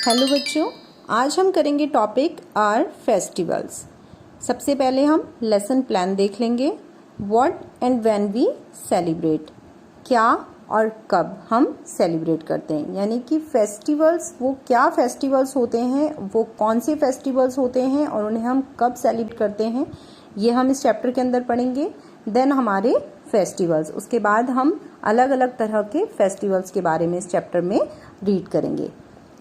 Hello बच्चों, आज हम करेंगे टॉपिक आर फेस्टिवल्स। सबसे पहले हम लेसन प्लान देख लेंगे। What and when we celebrate, क्या और कब हम सेलिब्रेट करते हैं, यानी कि फेस्टिवल्स वो क्या फेस्टिवल्स होते हैं, वो कौन से फेस्टिवल्स होते हैं और उन्हें हम कब सेलिब्रेट करते हैं, ये हम इस चैप्टर के अंदर पढ़ेंगे। देन हमारे फेस्टिवल्स, उसके बाद हम अलग अलग तरह के फेस्टिवल्स के बारे में इस चैप्टर में रीड करेंगे।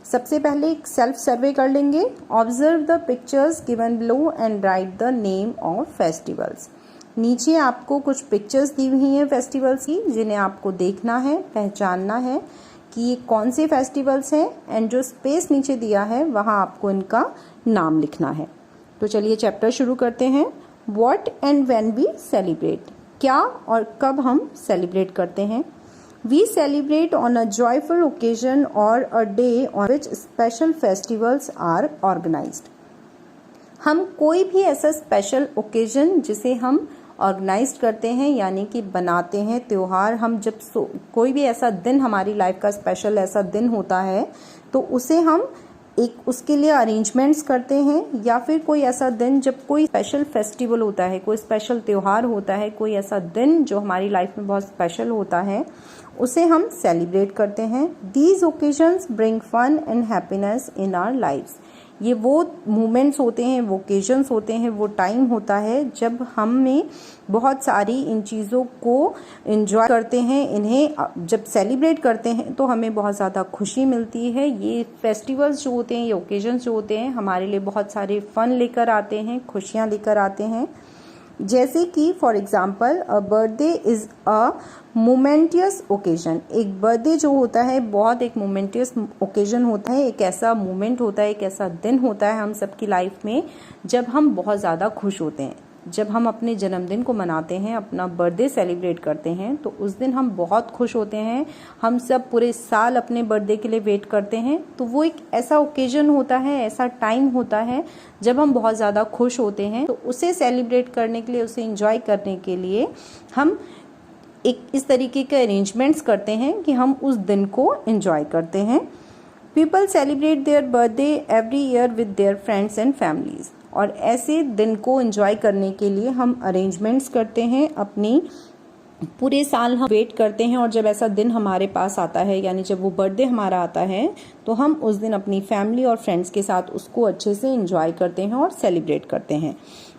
सबसे पहले एक सेल्फ सर्वे कर लेंगे। Observe the pictures given below and right the name of festivals. नीचे आपको कुछ पिक्चर्स दी हुई हैं फेस्टिवल्स की, जिन्हें आपको देखना है, पहचानना है कि ये कौन से फेस्टिवल्स हैं, एंड जो स्पेस नीचे दिया है वहाँ आपको इनका नाम लिखना है। तो चलिए चैप्टर शुरू करते हैं। What and when we celebrate, क्या और कब हम सेलिब्रेट करते हैं। We celebrate on a joyful occasion or a day on which special festivals are organized. हम कोई भी ऐसा स्पेशल ओकेजन जिसे हम ऑर्गेनाइज करते हैं, यानी कि बनाते हैं त्योहार, हम जब कोई भी ऐसा दिन हमारी लाइफ का स्पेशल ऐसा दिन होता है तो उसे हम एक उसके लिए अरेंजमेंट्स करते हैं, या फिर कोई ऐसा दिन जब कोई स्पेशल फेस्टिवल होता है, कोई स्पेशल त्योहार होता है, कोई ऐसा दिन जो हमारी लाइफ में बहुत स्पेशल होता है, उसे हम सेलिब्रेट करते हैं। These occasions bring fun and happiness in our lifes. ये वो मोमेंट्स होते हैं, वो ओकेजन्स होते हैं, वो टाइम होता है जब हम में बहुत सारी इन चीज़ों को एंजॉय करते हैं। इन्हें जब सेलिब्रेट करते हैं तो हमें बहुत ज़्यादा खुशी मिलती है। ये फेस्टिवल्स जो होते हैं, ये ओकेजन्स जो होते हैं, हमारे लिए बहुत सारे फन लेकर आते हैं, खुशियाँ लेकर आते हैं। जैसे कि for example a birthday is a momentous occasion. एक बर्थडे जो होता है बहुत एक मोमेंटियस ओकेजन होता है, एक ऐसा मोमेंट होता है, एक ऐसा दिन होता है हम सबकी लाइफ में जब हम बहुत ज़्यादा खुश होते हैं। जब हम अपने जन्मदिन को मनाते हैं, अपना बर्थडे सेलिब्रेट करते हैं, तो उस दिन हम बहुत खुश होते हैं। हम सब पूरे साल अपने बर्थडे के लिए वेट करते हैं। तो वो एक ऐसा ओकेजन होता है, ऐसा टाइम होता है जब हम बहुत ज़्यादा खुश होते हैं। तो उसे सेलिब्रेट करने के लिए, उसे एंजॉय करने के लिए हम एक इस तरीके के अरेंजमेंट्स करते हैं कि हम उस दिन को एंजॉय करते हैं। People celebrate their birthday every year with their friends and families. और ऐसे दिन को एंजॉय करने के लिए हम अरेंजमेंट्स करते हैं, अपनी पूरे साल हम वेट करते हैं, और जब ऐसा दिन हमारे पास आता है, यानी जब वो बर्थडे हमारा आता है, तो हम उस दिन अपनी फैमिली और फ्रेंड्स के साथ उसको अच्छे से एंजॉय करते हैं और सेलिब्रेट करते हैं।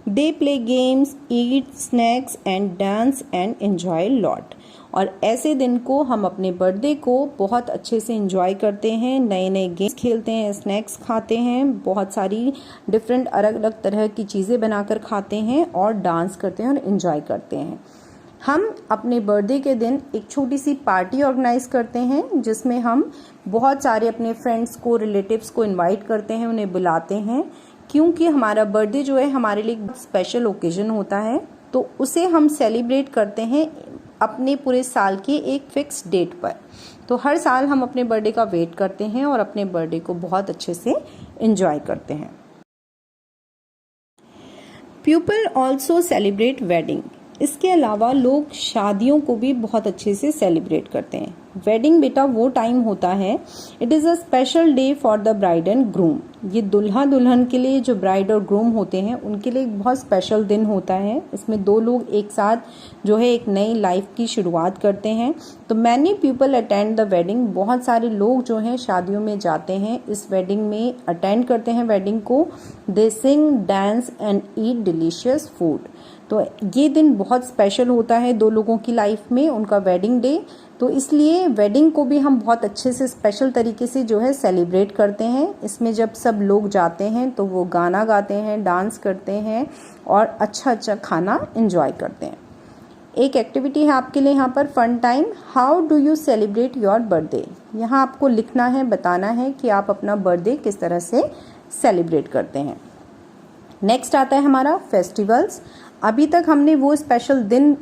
They play games, eat snacks and dance and enjoy lot. और ऐसे दिन को हम अपने बर्थडे को बहुत अच्छे से एंजॉय करते हैं, नए नए गेम्स खेलते हैं, स्नैक्स खाते हैं, बहुत सारी डिफरेंट अलग अलग तरह की चीज़ें बनाकर खाते हैं और डांस करते हैं और एंजॉय करते हैं। हम अपने बर्थडे के दिन एक छोटी सी पार्टी ऑर्गेनाइज करते हैं, जिसमें हम बहुत सारे अपने फ्रेंड्स को, रिलेटिव्स को इनवाइट करते हैं, उन्हें बुलाते हैं, क्योंकि हमारा बर्थडे जो है हमारे लिए एक स्पेशल ओकेजन होता है। तो उसे हम सेलिब्रेट करते हैं अपने पूरे साल की एक फिक्स डेट पर। तो हर साल हम अपने बर्थडे का वेट करते हैं और अपने बर्थडे को बहुत अच्छे से एंजॉय करते हैं। People also celebrate wedding. इसके अलावा लोग शादियों को भी बहुत अच्छे से सेलिब्रेट करते हैं। वेडिंग बेटा वो टाइम होता है, it is a special day for the bride and groom. ये दुल्हा दुल्हन के लिए, जो ब्राइड और ग्रूम होते हैं, उनके लिए एक बहुत स्पेशल दिन होता है। इसमें दो लोग एक साथ जो है एक नई लाइफ की शुरुआत करते हैं। तो many people attend the wedding. बहुत सारे लोग जो हैं शादियों में जाते हैं, इस वेडिंग में अटेंड करते हैं वेडिंग को। They sing, dance and eat delicious food. तो ये दिन बहुत स्पेशल होता है दो लोगों की लाइफ में, उनका वेडिंग डे। तो इसलिए वेडिंग को भी हम बहुत अच्छे से स्पेशल तरीके से जो है सेलिब्रेट करते हैं। इसमें जब सब लोग जाते हैं तो वो गाना गाते हैं, डांस करते हैं और अच्छा अच्छा खाना एंजॉय करते हैं। एक एक्टिविटी है आपके लिए यहाँ पर, fun time. How do you celebrate your birthday. यहाँ आपको लिखना है, बताना है कि आप अपना बर्थडे किस तरह से सेलिब्रेट करते हैं। नेक्स्ट आता है हमारा फेस्टिवल्स। अभी तक हमने वो स्पेशल दिन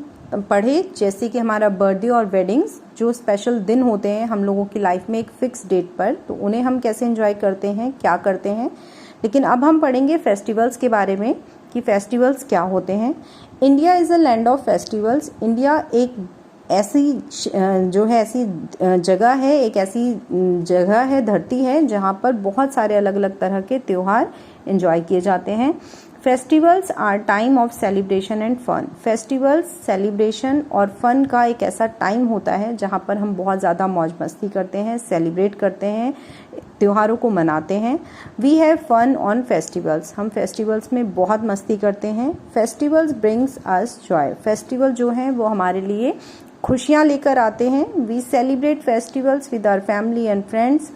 पढ़े, जैसे कि हमारा बर्थडे और वेडिंग्स, जो स्पेशल दिन होते हैं हम लोगों की लाइफ में एक फिक्स डेट पर, तो उन्हें हम कैसे एंजॉय करते हैं, क्या करते हैं। लेकिन अब हम पढ़ेंगे फेस्टिवल्स के बारे में कि फेस्टिवल्स क्या होते हैं। India is a land of festivals. India एक ऐसी जगह है, एक ऐसी जगह है, धरती है जहाँ पर बहुत सारे अलग अलग तरह के त्यौहार एंजॉय किए जाते हैं। Festivals are time of celebration and fun. Festivals celebration और फन का एक ऐसा टाइम होता है जहाँ पर हम बहुत ज़्यादा मौज मस्ती करते हैं, सेलिब्रेट करते हैं, त्योहारों को मनाते हैं। We have fun on festivals. हम फेस्टिवल्स में बहुत मस्ती करते हैं। Festivals brings us joy. Festival जो हैं वो हमारे लिए खुशियाँ लेकर आते हैं। We celebrate festivals with our family and friends.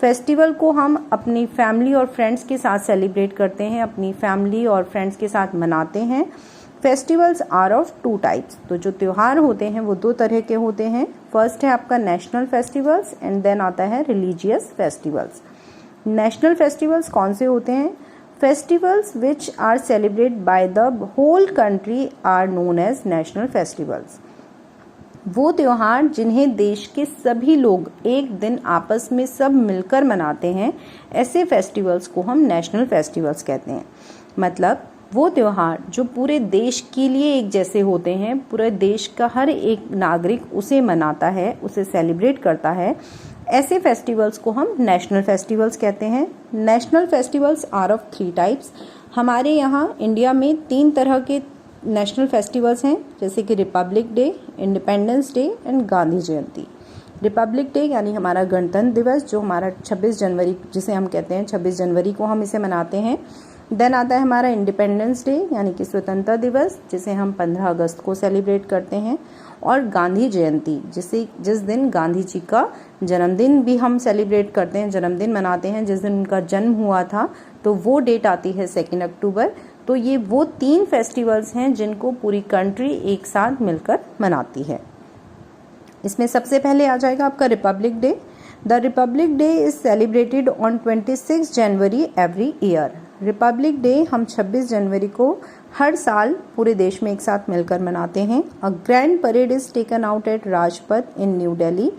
Festival को हम अपनी फैमिली और फ्रेंड्स के साथ सेलिब्रेट करते हैं, अपनी फैमिली और फ्रेंड्स के साथ मनाते हैं। Festivals are of two types. तो जो त्यौहार होते हैं वो दो तरह के होते हैं। फर्स्ट है आपका नेशनल फेस्टिवल्स एंड देन आता है रिलीजियस फेस्टिवल्स। नेशनल फेस्टिवल्स कौन से होते हैं? Festivals which are celebrated by the whole country are known as national festivals. वो त्योहार जिन्हें देश के सभी लोग एक दिन आपस में सब मिलकर मनाते हैं, ऐसे फेस्टिवल्स को हम नेशनल फेस्टिवल्स कहते हैं। मतलब वो त्योहार जो पूरे देश के लिए एक जैसे होते हैं, पूरे देश का हर एक नागरिक उसे मनाता है, उसे सेलिब्रेट करता है, ऐसे फेस्टिवल्स को हम नेशनल फेस्टिवल्स कहते हैं। National festivals are of 3 types. हमारे यहाँ इंडिया में 3 तरह के नेशनल फेस्टिवल्स हैं, जैसे कि Republic day, independence day and Gandhi Jayanti. Republic day यानी हमारा गणतंत्र दिवस, जो हमारा 26 जनवरी जिसे हम कहते हैं, 26 जनवरी को हम इसे मनाते हैं। देन आता है हमारा इंडिपेंडेंस डे यानी कि स्वतंत्रता दिवस, जिसे हम 15 अगस्त को सेलिब्रेट करते हैं। और गांधी जयंती, जिस दिन गांधी जी का जन्मदिन भी हम सेलिब्रेट करते हैं, जन्मदिन मनाते हैं, जिस दिन उनका जन्म हुआ था, तो वो डेट आती है 2 अक्टूबर। तो ये वो 3 फेस्टिवल्स हैं जिनको पूरी कंट्री एक साथ मिलकर मनाती है। इसमें सबसे पहले आ जाएगा आपका Republic day. The Republic day is celebrated on 26 January every year. Republic day हम 26 जनवरी को हर साल पूरे देश में एक साथ मिलकर मनाते हैं। A grand parade is taken out at Rajpath in new Delhi.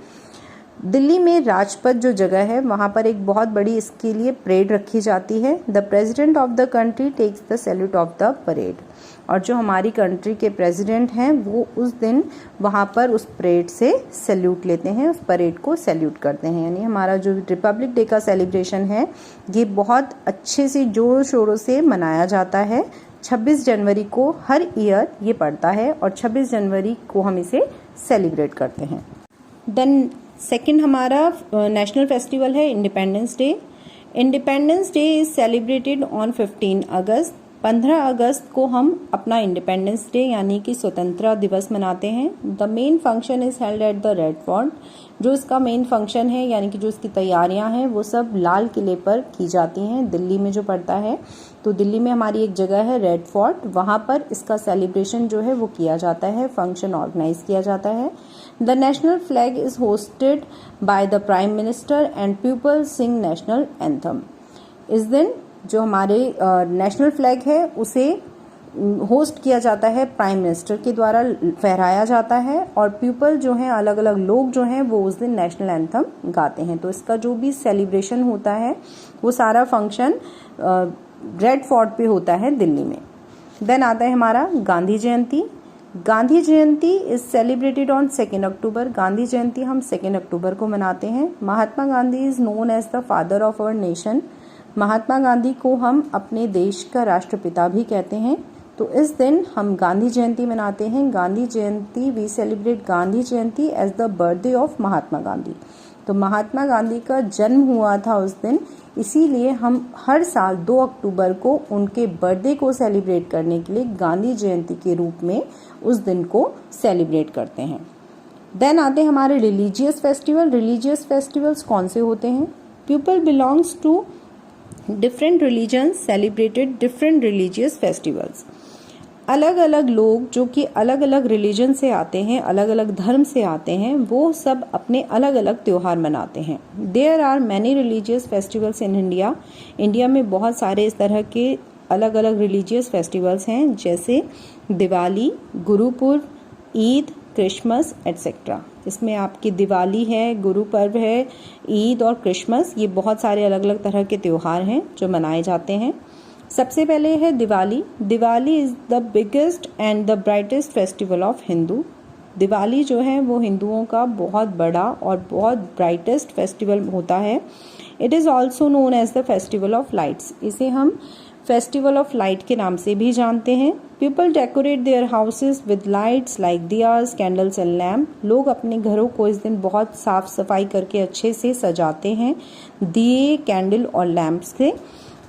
Delhi में राजपथ जो जगह है वहाँ पर एक बहुत बड़ी इसके लिए परेड रखी जाती है। The president of the country takes the salute of the parade. और जो हमारी कंट्री के प्रेसिडेंट हैं वो उस दिन वहाँ पर उस परेड से सैल्यूट लेते हैं, उस परेड को सैल्यूट करते हैं। यानी हमारा जो रिपब्लिक डे का सेलिब्रेशन है ये बहुत अच्छे से जोरों शोरों से मनाया जाता है। 26 जनवरी को हर ईयर ये पड़ता है और 26 जनवरी को हम इसे सेलिब्रेट करते हैं। देन सेकेंड हमारा नेशनल फेस्टिवल है independence day. Independence day is celebrated on 15 अगस्त। 15 अगस्त को हम अपना इंडिपेंडेंस डे यानी कि स्वतंत्रता दिवस मनाते हैं। The main function is held at the red fort. जो इसका मेन फंक्शन है यानी कि जो इसकी तैयारियां हैं वो सब लाल किले पर की जाती हैं, दिल्ली में जो पड़ता है। तो दिल्ली में हमारी एक जगह है रेड फोर्ट, वहाँ पर इसका सेलिब्रेशन जो है वो किया जाता है, फंक्शन ऑर्गेनाइज किया जाता है। The national flag is hosted by the prime minister and people sing national anthem. इस दिन जो हमारे नेशनल फ्लैग है उसे होस्ट किया जाता है, प्राइम मिनिस्टर के द्वारा फहराया जाता है और पीपल जो हैं, अलग अलग लोग जो हैं वो उस दिन नेशनल एंथम गाते हैं। तो इसका जो भी सेलिब्रेशन होता है वो सारा फंक्शन रेड फोर्ट पे होता है दिल्ली में। देन आता है हमारा Gandhi Jayanti. Gandhi Jayanti is celebrated on 2 October. Gandhi Jayanti हम 2 अक्टूबर को मनाते हैं। Mahatma Gandhi is known as the father of our nation. Mahatma Gandhi को हम अपने देश का राष्ट्रपिता भी कहते हैं। तो इस दिन हम गांधी जयंती मनाते हैं। Gandhi Jayanti, we celebrate Gandhi Jayanti as the birthday of Mahatma Gandhi. तो महात्मा गांधी का जन्म हुआ था उस दिन, इसीलिए हम हर साल 2 अक्टूबर को उनके बर्थडे को सेलिब्रेट करने के लिए गांधी जयंती के रूप में उस दिन को सेलिब्रेट करते हैं। देन आते हैं हमारे रिलीजियस फेस्टिवल। रिलीजियस फेस्टिवल्स कौन से होते हैं? People belongs to different religions celebrated different religious festivals. अलग अलग लोग जो कि अलग अलग रिलीजन से आते हैं, अलग अलग धर्म से आते हैं, वो सब अपने अलग अलग त्योहार मनाते हैं। There are many religious festivals in India. India में बहुत सारे इस तरह के अलग अलग रिलीजियस फेस्टिवल्स हैं, जैसे दिवाली, गुरुपुर्व, ईद, क्रिसमस एटसेट्रा। इसमें आपकी दिवाली है, गुरु पर्व है, ईद और क्रिसमस, ये बहुत सारे अलग अलग तरह के त्योहार हैं जो मनाए जाते हैं। सबसे पहले है Diwali. Diwali is the biggest and the brightest festival of Hindu. Diwali जो है वो हिंदुओं का बहुत बड़ा और बहुत ब्राइटेस्ट फेस्टिवल होता है। It is also known as the festival of lights. इसे हम फेस्टिवल ऑफ लाइट के नाम से भी जानते हैं। People decorate their houses with lights like diyas, candles and lamp. लोग अपने घरों को इस दिन बहुत साफ सफाई करके अच्छे से सजाते हैं दिए, कैंडल और लैम्प्स से।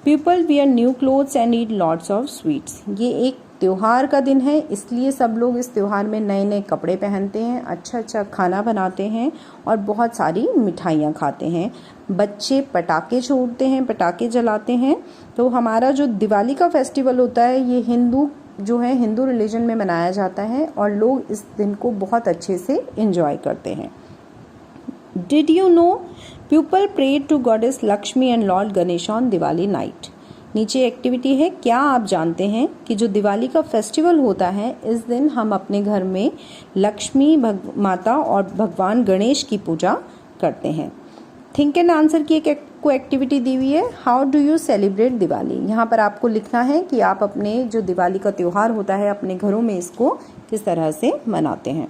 People wear new clothes and eat lots of sweets. ये एक त्योहार का दिन है, इसलिए सब लोग इस त्योहार में नए नए कपड़े पहनते हैं, अच्छा अच्छा खाना बनाते हैं और बहुत सारी मिठाइयाँ खाते हैं। बच्चे पटाखे छोड़ते हैं, पटाखे जलाते हैं। तो हमारा जो दिवाली का फेस्टिवल होता है ये हिंदू रिलीजन में मनाया जाता है और लोग इस दिन को बहुत अच्छे से एंजॉय करते हैं। Did you know people pray to goddess Lakshmi and lord Ganesh on Diwali night. नीचे एक्टिविटी है, क्या आप जानते हैं कि जो दिवाली का फेस्टिवल होता है इस दिन हम अपने घर में लक्ष्मी माता और भगवान गणेश की पूजा करते हैं। थिंक एंड आंसर की एक एक्टिविटी दी हुई है, how do you celebrate Diwali. यहाँ पर आपको लिखना है कि आप अपने जो दिवाली का त्योहार होता है अपने घरों में इसको किस तरह से मनाते हैं।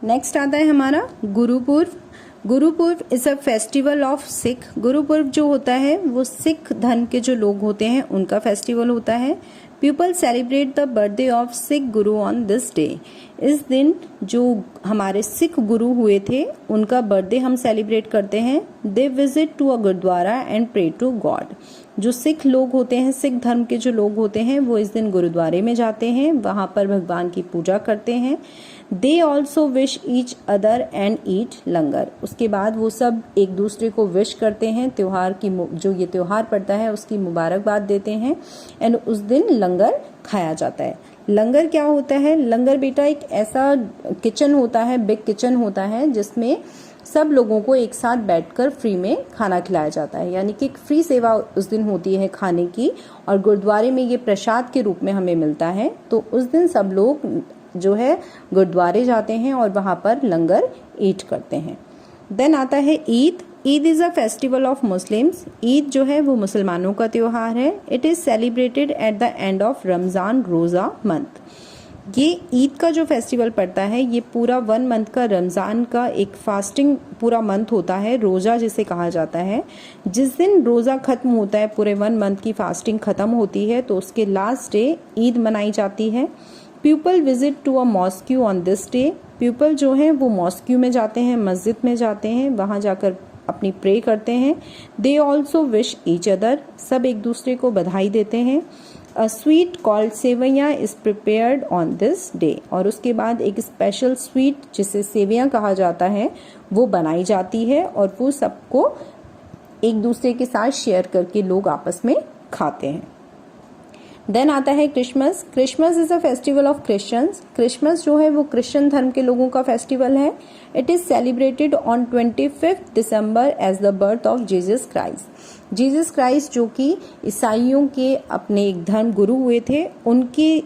नेक्स्ट आता है हमारा Gurpurab. Gurpurab is a festival of Sikh. Gurpurab जो होता है वो सिख धर्म के जो लोग होते हैं उनका फेस्टिवल होता है। People celebrate the birthday of Sikh Guru on this day. इस दिन जो हमारे सिख गुरु हुए थे उनका बर्थडे हम सेलिब्रेट करते हैं। They visit to a gurudwara and pray to god. जो सिख लोग होते हैं, सिख धर्म के जो लोग होते हैं वो इस दिन गुरुद्वारे में जाते हैं, वहां पर भगवान की पूजा करते हैं। They also wish each other and eat langar. उसके बाद वो सब एक दूसरे को विश करते हैं, त्योहार की जो ये त्योहार पड़ता है उसकी मुबारकबाद देते हैं एंड उस दिन लंगर खाया जाता है। लंगर क्या होता है? लंगर बेटा एक ऐसा किचन होता है, बिग किचन होता है जिसमें सब लोगों को एक साथ बैठकर फ्री में खाना खिलाया जाता है, यानी कि फ्री सेवा उस दिन होती है खाने की और गुरुद्वारे में ये प्रसाद के रूप में हमें मिलता है। तो उस दिन सब लोग जो है गुरुद्वारे जाते हैं और वहां पर लंगर ईट करते हैं। देन आता है Eid. Eid is a festival of Muslims. Eid जो है वो मुसलमानों का त्योहार है। It is celebrated at the end of Ramzan रोजा मंथ। ये ईद का जो फेस्टिवल पड़ता है ये पूरा 1 मंथ का रमजान का एक फास्टिंग पूरा मंथ होता है, रोजा जिसे कहा जाता है। जिस दिन रोजा खत्म होता है, पूरे 1 मंथ की फास्टिंग खत्म होती है तो उसके लास्ट डे ईद मनाई जाती है। People visit to a mosque on this day. People जो है वो मॉस्क्यू में जाते हैं, मस्जिद में जाते हैं, वहां जाकर अपनी प्रे करते हैं। They also wish each other. सब एक दूसरे को बधाई देते हैं। A sweet called sevaiyan is prepared on this day. और उसके बाद एक स्पेशल स्वीट जिसे सेवैयाँ कहा जाता है वो बनाई जाती है और वो सबको एक दूसरे के साथ शेयर करके लोग आपस में खाते हैं। देन आता है Christmas. Christmas is a festival of Christians. Christmas जो है वो क्रिश्चियन धर्म के लोगों का फेस्टिवल है। It is celebrated on 25 December as the birth of Jesus Christ. Jesus Christ जो कि ईसाइयों के अपने एक धर्म गुरु हुए थे, उनके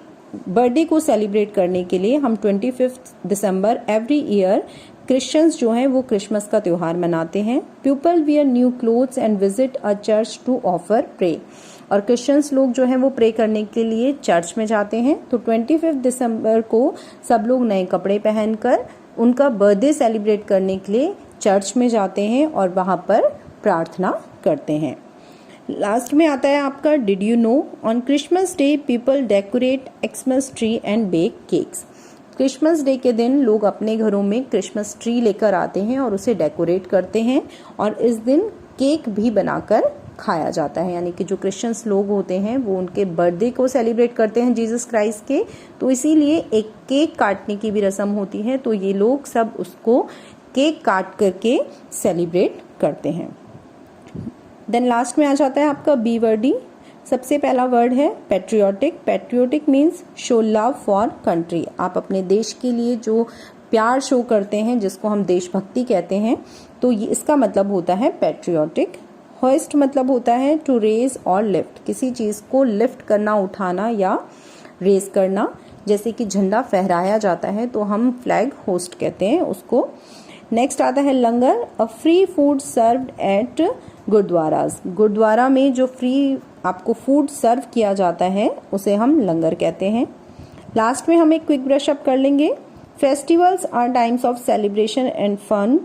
बर्थडे को सेलिब्रेट करने के लिए हम 25 दिसंबर एवरी ईयर क्रिश्चियंस जो हैं वो क्रिसमस का त्योहार मनाते हैं। People wear new clothes and visit a church to offer pray. और क्रिश्चियंस लोग जो हैं वो प्रे करने के लिए चर्च में जाते हैं। तो 25 दिसंबर को सब लोग नए कपड़े पहनकर उनका बर्थडे सेलिब्रेट करने के लिए चर्च में जाते हैं और वहां पर प्रार्थना करते हैं। लास्ट में आता है आपका did you know. On Christmas day people decorate Xmas tree and bake cakes. Christmas day के दिन लोग अपने घरों में क्रिसमस ट्री लेकर आते हैं और उसे डेकोरेट करते हैं और इस दिन केक भी बनाकर खाया जाता है, यानी कि जो क्रिश्चियंस लोग होते हैं वो उनके बर्थडे को सेलिब्रेट करते हैं जीसस क्राइस्ट के, तो इसीलिए एक केक काटने की भी रस्म होती है। तो ये लोग सब उसको केक काट करके सेलिब्रेट करते हैं। देन लास्ट में आ जाता है आपका बी वर्डी। सबसे पहला वर्ड है patriotic. Patriotic means show love for country. आप अपने देश के लिए जो प्यार शो करते हैं जिसको हम देशभक्ति कहते हैं, तो ये इसका मतलब होता है पैट्रियोटिक। होइस्ट मतलब होता है टू रेज और लिफ्ट। किसी चीज को लिफ्ट करना, उठाना या रेज करना। जैसे कि झंडा फहराया जाता है तो हम फ्लैग होस्ट कहते हैं उसको। नेक्स्ट आता है langar. A free food served at gurdwaras. Gurdwara में जो फ्री आपको फूड सर्व किया जाता है उसे हम लंगर कहते हैं। लास्ट में हम एक क्विक ब्रश अप कर लेंगे। Festivals are times of celebration and fun.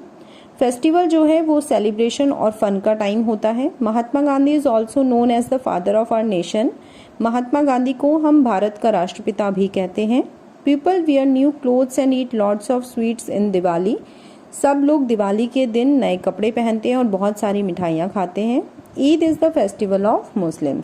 Festival जो है वो सेलिब्रेशन और फन का टाइम होता है। Mahatma Gandhi is also known as the father of our nation. Mahatma Gandhi को हम भारत का राष्ट्रपिता भी कहते हैं। People wear new clothes and eat lots of sweets in Diwali. सब लोग दिवाली के दिन नए कपड़े पहनते हैं और बहुत सारी मिठाइयाँ खाते हैं। Eid is the festival of Muslims.